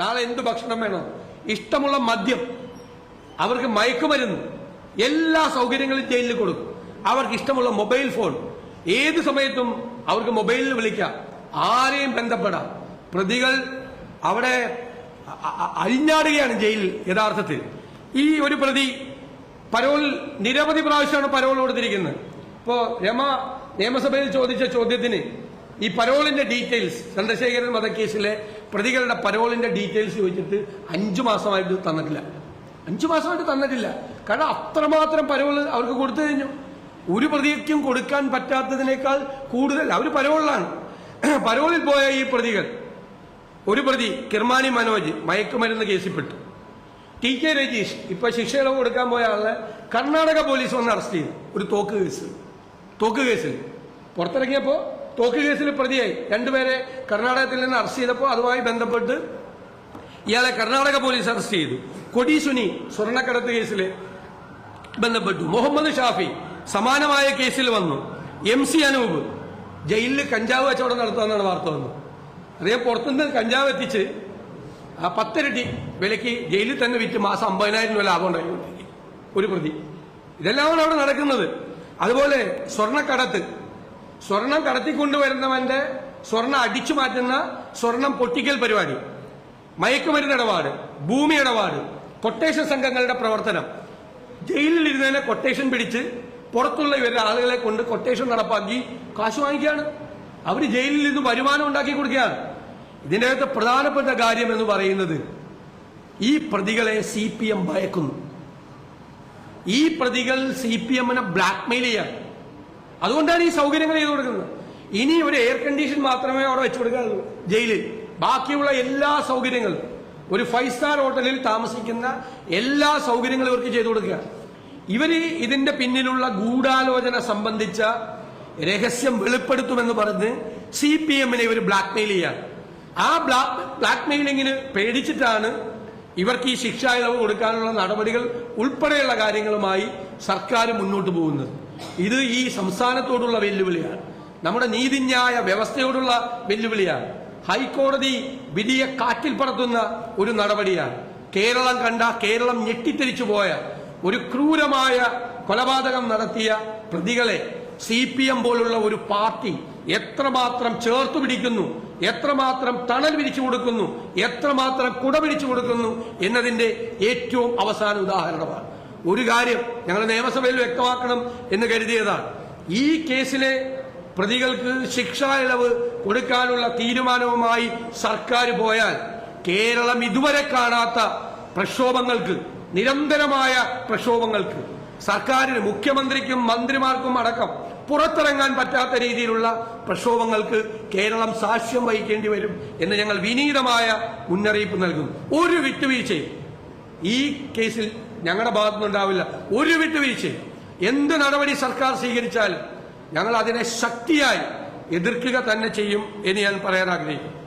നാളെ എന്ത് ഭക്ഷണം വേണോ, ഇഷ്ടമുള്ള മദ്യം, അവർക്ക് മയക്കുമരുന്ന്, എല്ലാ സൗകര്യങ്ങളും ജയിലിൽ കൊടുക്കും. അവർക്ക് ഇഷ്ടമുള്ള മൊബൈൽ ഫോൺ, ഏത് സമയത്തും അവർക്ക് മൊബൈലിൽ വിളിക്കാം, ആരെയും ബന്ധപ്പെടാം. പ്രതികൾ അവിടെ അഴിഞ്ഞാടുകയാണ് ജയിലിൽ. യഥാർത്ഥത്തിൽ ഈ ഒരു പ്രതി പരോൾ നിരവധി പ്രാവശ്യമാണ് പരോൾ കൊടുത്തിരിക്കുന്നത്. ഇപ്പോ രമ നിയമസഭയിൽ ചോദിച്ച ചോദ്യത്തിന് ഈ പരോളിന്റെ ഡീറ്റെയിൽസ്, ചന്ദ്രശേഖരൻ വധക്കേസിലെ പ്രതികളുടെ പരോളിന്റെ ഡീറ്റെയിൽസ് ചോദിച്ചിട്ട് 5 മാസമായിട്ട് തന്നിട്ടില്ല. 5 മാസമായിട്ട് തന്നിട്ടില്ല. കാരണം അത്രമാത്രം പരോൾ അവർക്ക് കൊടുത്തു കഴിഞ്ഞു. ഒരു പ്രതിക്കും കൊടുക്കാൻ പറ്റാത്തതിനേക്കാൾ കൂടുതൽ അവർ പരോളിലാണ്. പരോളിൽ പോയ ഈ പ്രതികൾ, ഒരു പ്രതി കിർമാനി മനോജ് മയക്കുമരുന്ന് കേസിൽപ്പെട്ടു. TK രജീഷ് ഇപ്പൊ ശിക്ഷ ഇളവ് കൊടുക്കാൻ പോയ ആളെ കർണാടക പോലീസ് വന്ന് അറസ്റ്റ് ചെയ്തു. ഒരു തോക്ക് കേസിൽ പുറത്തിറങ്ങിയപ്പോ തോക്ക് കേസിൽ പ്രതിയായി. 2 പേരെ കർണാടകത്തിൽ നിന്ന് അറസ്റ്റ് ചെയ്തപ്പോൾ അതുമായി ബന്ധപ്പെട്ട് ഇയാളെ കർണാടക പോലീസ് അറസ്റ്റ് ചെയ്തു. കൊടി സുനി സ്വർണ്ണക്കടത്ത് കേസിൽ ബന്ധപ്പെട്ടു. മുഹമ്മദ് ഷാഫി സമാനമായ കേസിൽ വന്നു. MC അനൂപ് ജയിലിൽ കഞ്ചാവ് കച്ചവടം നടത്തുമെന്നാണ് വാർത്ത വന്നത്. അതേ പുറത്തുനിന്ന് കഞ്ചാവ് എത്തിച്ച് 10 ഇരട്ടി വിലയ്ക്ക് ജയിലിൽ തന്നെ വിറ്റ് മാസം 50,000 രൂപ ലാഭം ഉണ്ടായിരുന്നു ഒരു പ്രതി. ഇതെല്ലാമാണ് അവിടെ നടക്കുന്നത്. അതുപോലെ സ്വർണം കടത്തിക്കൊണ്ടുവരുന്നവന്റെ സ്വർണം അടിച്ചു മാറ്റുന്ന സ്വർണം പൊട്ടിക്കൽ പരിപാടി, മയക്കുമരുന്ന് ഇടപാട്, ഭൂമി ഇടപാട്, കൊട്ടേഷൻ സംഘങ്ങളുടെ പ്രവർത്തനം. ജയിലിൽ ഇരുന്നതിനെ കൊട്ടേഷൻ പിടിച്ച് പുറത്തുള്ള ഇവരുടെ ആളുകളെ കൊണ്ട് കൊട്ടേഷൻ നടപ്പാക്കി കാശ് വാങ്ങിക്കുകയാണ്. അവർ ജയിലിൽ നിന്ന് വരുമാനം ഉണ്ടാക്കി കൊടുക്കുകയാണ്. ഇതിൻ്റെ അകത്ത് പ്രധാനപ്പെട്ട കാര്യം എന്ന് പറയുന്നത് ഈ പ്രതികളെ CPM ഭയക്കുന്നു. ഈ പ്രതികൾ CPM-നെ ബ്ലാക്ക്മെയിൽ ചെയ്യാണ്. അതുകൊണ്ടാണ് ഈ സൗകര്യങ്ങൾ ചെയ്തു കൊടുക്കുന്നത്. ഇനി ഒരു എയർ കണ്ടീഷൻ മാത്രമേ അവിടെ വെച്ചു കൊടുക്കാറുള്ളൂ ജയിലിൽ. ബാക്കിയുള്ള എല്ലാ സൗകര്യങ്ങളും, ഒരു 5 സ്റ്റാർ ഹോട്ടലിൽ താമസിക്കുന്ന എല്ലാ സൗകര്യങ്ങളും ഇവർക്ക് ചെയ്തു കൊടുക്കുക. ഇവര് ഇതിന്റെ പിന്നിലുള്ള ഗൂഢാലോചന സംബന്ധിച്ച രഹസ്യം വെളിപ്പെടുത്തുമെന്ന് പറഞ്ഞ് CPM-നെ ഇവർ ബ്ലാക്ക്മെയിൽ ചെയ്യാൻ. ആ ബ്ലാക്ക്മെയിലിങ്ങിന് പേടിച്ചിട്ടാണ് ഇവർക്ക് ഈ ശിക്ഷാ ഇളവ് കൊടുക്കാനുള്ള നടപടികൾ ഉൾപ്പെടെയുള്ള കാര്യങ്ങളുമായി സർക്കാർ മുന്നോട്ട് പോകുന്നത്. ഇത് ഈ സംസ്ഥാനത്തോടുള്ള വെല്ലുവിളിയാണ്, നമ്മുടെ നീതിന്യായ വ്യവസ്ഥയോടുള്ള വെല്ലുവിളിയാണ്. ഹൈക്കോടതി വിധിയെ കാറ്റിൽ പറത്തുന്ന ഒരു നടപടിയാണ്. കേരളം ഞെട്ടിത്തെരിച്ചു പോയ ഒരു ക്രൂരമായ കൊലപാതകം നടത്തിയ പ്രതികളെ CPM പോലുള്ള ഒരു പാർട്ടി എത്രമാത്രം ചേർത്തു പിടിക്കുന്നു, എത്രമാത്രം തണൽ പിരിച്ചു കൊടുക്കുന്നു, എത്രമാത്രം കുട പിടിച്ചു കൊടുക്കുന്നു എന്നതിന്റെ ഏറ്റവും അവസാന ഉദാഹരണമാണ്. ഒരു കാര്യം ഞങ്ങൾ നിയമസഭയിൽ വ്യക്തമാക്കണം എന്ന് കരുതിയതാണ്. ഈ കേസിലെ പ്രതികൾക്ക് ശിക്ഷാ ഇളവ് കൊടുക്കാനുള്ള തീരുമാനവുമായി സർക്കാർ പോയാൽ കേരളം ഇതുവരെ കാണാത്ത പ്രക്ഷോഭങ്ങൾക്ക്, നിരന്തരമായ പ്രക്ഷോഭങ്ങൾക്ക്, സർക്കാരിന്, മുഖ്യമന്ത്രിക്കും മന്ത്രിമാർക്കും അടക്കം പുറത്തിറങ്ങാൻ പറ്റാത്ത രീതിയിലുള്ള പ്രക്ഷോഭങ്ങൾക്ക് കേരളം സാക്ഷ്യം വഹിക്കേണ്ടി വരും എന്ന് ഞങ്ങൾ വിനീതമായ മുന്നറിയിപ്പ് നൽകുന്നു. ഒരു വിട്ടുവീഴ്ചയും ഈ കേസിൽ ഞങ്ങളുടെ ഭാഗത്തുനിന്നുണ്ടാവില്ല. ഒരു വിട്ടുവീഴ്ചയും. എന്ത് നടപടി സർക്കാർ സ്വീകരിച്ചാലും ഞങ്ങൾ അതിനെ ശക്തിയായി എതിർക്കുക തന്നെ ചെയ്യും എന്ന് ഞാൻ പറയാൻ ആഗ്രഹിക്കുന്നു.